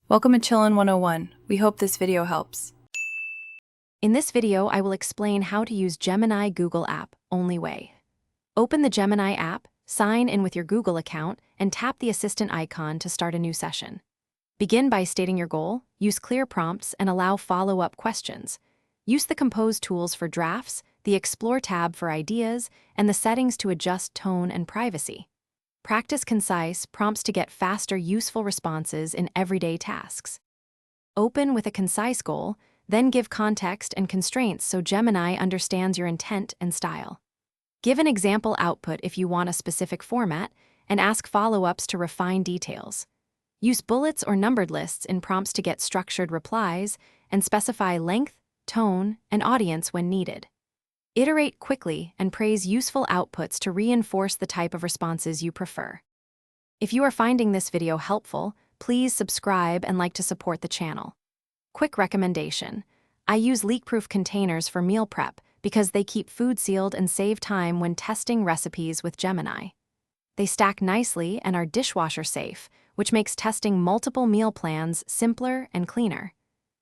Welcome to Chillin' 101. We hope this video helps. In this video, I will explain how to use Gemini Google app only way. Open the Gemini app, sign in with your Google account, and tap the assistant icon to start a new session. Begin by stating your goal, use clear prompts, and allow follow-up questions. Use the Compose tools for drafts, the Explore tab for ideas, and the settings to adjust tone and privacy. Practice concise prompts to get faster, useful responses in everyday tasks. Open with a concise goal, then give context and constraints so Gemini understands your intent and style. Give an example output if you want a specific format, and ask follow-ups to refine details. Use bullets or numbered lists in prompts to get structured replies, and specify length, tone, and audience when needed. Iterate quickly and praise useful outputs to reinforce the type of responses you prefer. If you are finding this video helpful, please subscribe and like to support the channel. Quick recommendation: I use leak-proof containers for meal prep because they keep food sealed and save time when testing recipes with Gemini. They stack nicely and are dishwasher safe, which makes testing multiple meal plans simpler and cleaner.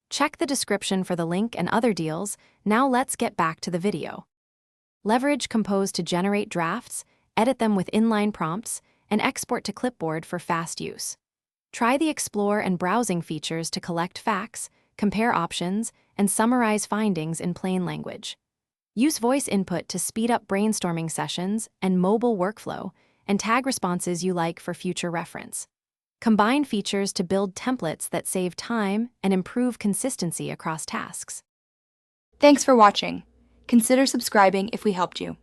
Check the description for the link and other deals. Now let's get back to the video. Leverage Compose to generate drafts, edit them with inline prompts, and export to clipboard for fast use. Try the Explore and Browsing features to collect facts, compare options, and summarize findings in plain language. Use voice input to speed up brainstorming sessions and mobile workflow, and tag responses you like for future reference. Combine features to build templates that save time and improve consistency across tasks. Thanks for watching. Consider subscribing if we helped you.